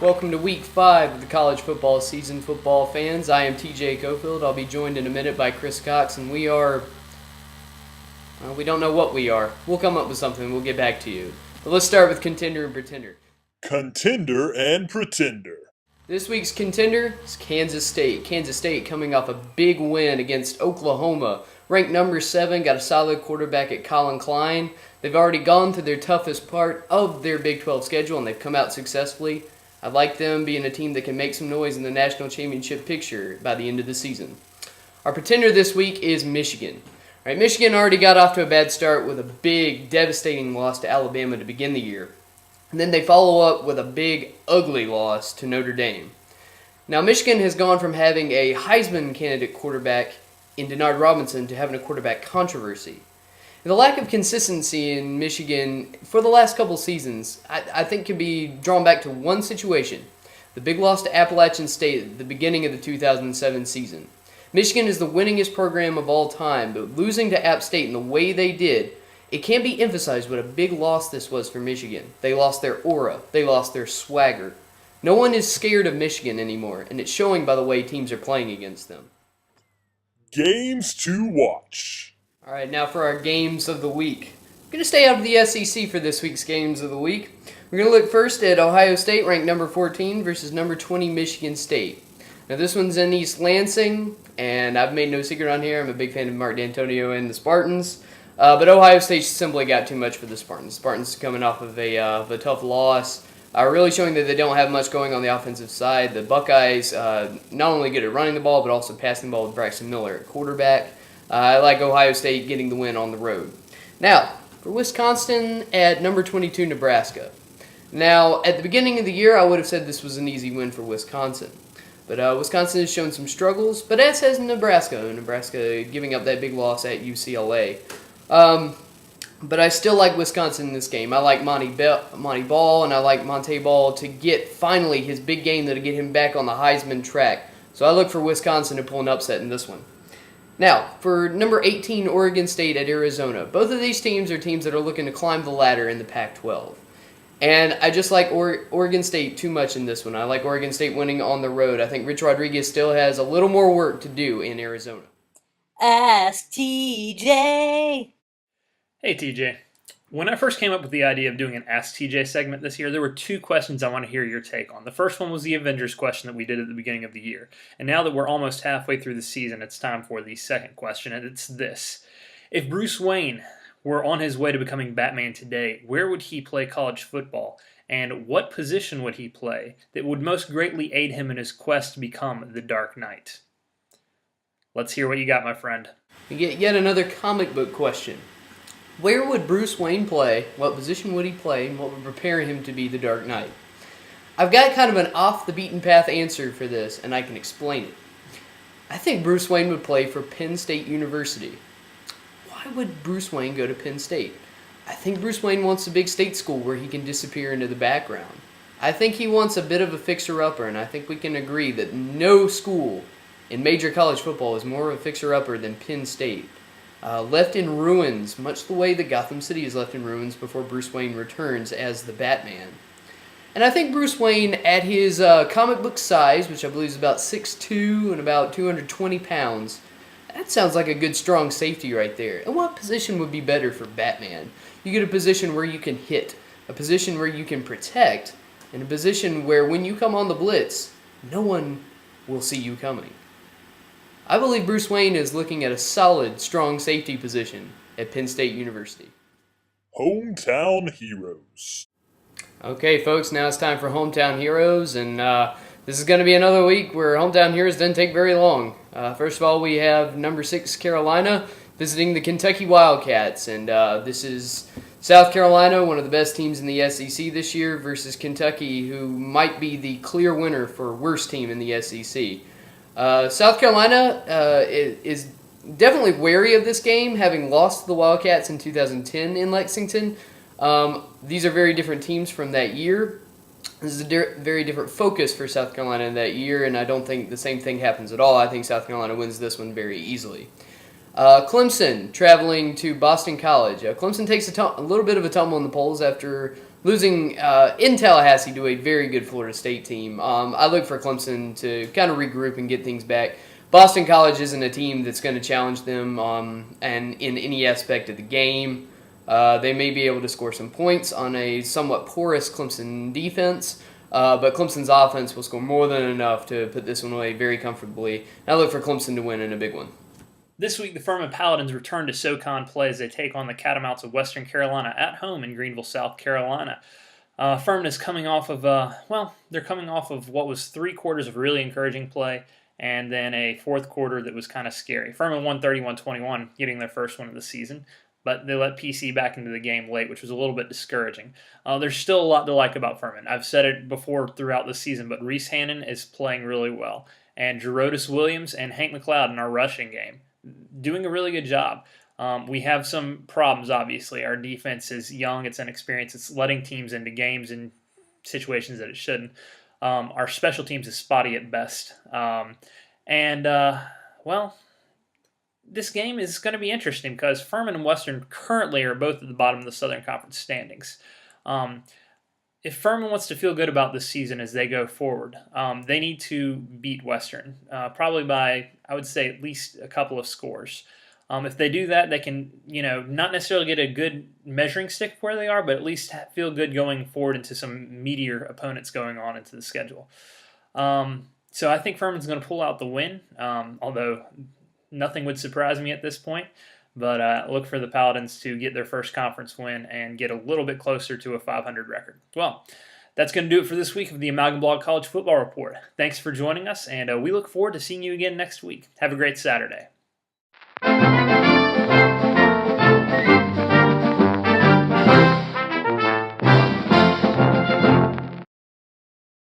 Welcome to Week 5 of the college football season, football fans. I am TJ Cofield. I'll be joined in a minute by Chris Cox, and we don't know what we are. We'll come up with something. We'll get back to you. But let's start with Contender and Pretender. Contender and Pretender. This week's contender is Kansas State. Kansas State coming off a big win against Oklahoma. Ranked number 7, got a solid quarterback at Colin Klein. They've already gone through their toughest part of their Big 12 schedule, and they've come out successfully. I like them being a team that can make some noise in the national championship picture by the end of the season. Our pretender this week is Michigan. All right, Michigan already got off to a bad start with a big, devastating loss to Alabama to begin the year. And then they follow up with a big, ugly loss to Notre Dame. Now, Michigan has gone from having a Heisman candidate quarterback in Denard Robinson to having a quarterback controversy. And the lack of consistency in Michigan for the last couple seasons, I think, can be drawn back to one situation: the big loss to Appalachian State at the beginning of the 2007 season. Michigan is the winningest program of all time, but losing to App State in the way they did, it can't be emphasized what a big loss this was for Michigan. They lost their aura. They lost their swagger. No one is scared of Michigan anymore, and it's showing by the way teams are playing against them. Games to watch. All right, now for our games of the week. I'm going to stay out of the SEC for this week's games of the week. We're going to look first at Ohio State, ranked number 14, versus number 20 Michigan State. Now, this one's in East Lansing, and I've made no secret on here. I'm a big fan of Mark D'Antonio and the Spartans. But Ohio State simply got too much for the Spartans. Spartans coming off of a tough loss, really showing that they don't have much going on the offensive side. The Buckeyes not only good at running the ball, but also passing the ball with Braxton Miller at quarterback. I like Ohio State getting the win on the road. Now, for Wisconsin at number 22, Nebraska. Now, at the beginning of the year, I would have said this was an easy win for Wisconsin. But Wisconsin has shown some struggles, but as has Nebraska. Nebraska giving up that big loss at UCLA. But I still like Wisconsin in this game. I like Monty Ball, and I like Monte Ball to get finally his big game that'll get him back on the Heisman track. So I look for Wisconsin to pull an upset in this one. Now, for number 18, Oregon State at Arizona. Both of these teams are teams that are looking to climb the ladder in the Pac-12. And I just like Oregon State too much in this one. I like Oregon State winning on the road. I think Rich Rodriguez still has a little more work to do in Arizona. Ask TJ. Hey TJ, when I first came up with the idea of doing an Ask TJ segment this year, there were two questions I want to hear your take on. The first one was the Avengers question that we did at the beginning of the year. And now that we're almost halfway through the season, it's time for the second question, and it's this. If Bruce Wayne were on his way to becoming Batman today, where would he play college football? And what position would he play that would most greatly aid him in his quest to become the Dark Knight? Let's hear what you got, my friend. We get yet another comic book question. Where would Bruce Wayne play, what position would he play, and what would prepare him to be the Dark Knight? I've got kind of an off-the-beaten-path answer for this, and I can explain it. I think Bruce Wayne would play for Penn State University. Why would Bruce Wayne go to Penn State? I think Bruce Wayne wants a big state school where he can disappear into the background. I think he wants a bit of a fixer-upper, and I think we can agree that no school in major college football is more of a fixer-upper than Penn State. Left in ruins, much the way that Gotham City is left in ruins before Bruce Wayne returns as the Batman. And I think Bruce Wayne, at his comic book size, which I believe is about 6'2" and about 220 pounds, that sounds like a good strong safety right there. And what position would be better for Batman? You get a position where you can hit, a position where you can protect, and a position where when you come on the blitz, no one will see you coming. I believe Bruce Wayne is looking at a solid, strong safety position at Penn State University. Hometown Heroes. Okay, folks, now it's time for Hometown Heroes, and this is going to be another week where Hometown Heroes didn't take very long. First of all, we have number 6 Carolina visiting the Kentucky Wildcats, and this is South Carolina, one of the best teams in the SEC this year, versus Kentucky, who might be the clear winner for worst team in the SEC. South Carolina is definitely wary of this game, having lost to the Wildcats in 2010 in Lexington. These are very different teams from that year. This is a very different focus for South Carolina in that year, and I don't think the same thing happens at all. I think South Carolina wins this one very easily. Clemson traveling to Boston College. Clemson takes a little bit of a tumble in the polls after losing in Tallahassee to a very good Florida State team. I look for Clemson to kind of regroup and get things back. Boston College isn't a team that's going to challenge them and in any aspect of the game. They may be able to score some points on a somewhat porous Clemson defense, but Clemson's offense will score more than enough to put this one away very comfortably. And I look for Clemson to win in a big one. This week, the Furman Paladins return to SoCon play as they take on the Catamounts of Western Carolina at home in Greenville, South Carolina. Furman is coming off of, they're coming off of what was 3 quarters of really encouraging play and then a fourth quarter that was kind of scary. Furman won 31-21, getting their first win of the season, but they let PC back into the game late, which was a little bit discouraging. There's still a lot to like about Furman. I've said it before throughout the season, but Reese Hannon is playing really well, and Gerodis Williams and Hank McLeod in our rushing game doing a really good job. We have some problems, obviously. Our defense is young, it's inexperienced, it's letting teams into games in situations that it shouldn't. Our special teams is spotty at best. This game is going to be interesting because Furman and Western currently are both at the bottom of the Southern Conference standings. If Furman wants to feel good about this season as they go forward, they need to beat Western, probably by, I would say, at least a couple of scores. If they do that, they can, not necessarily get a good measuring stick where they are, but at least feel good going forward into some meatier opponents going on into the schedule. So I think Furman's going to pull out the win, although nothing would surprise me at this point. But look for the Paladins to get their first conference win and get a little bit closer to a 500 record. Well, that's going to do it for this week of the Amalgamblog College Football Report. Thanks for joining us, and we look forward to seeing you again next week. Have a great Saturday.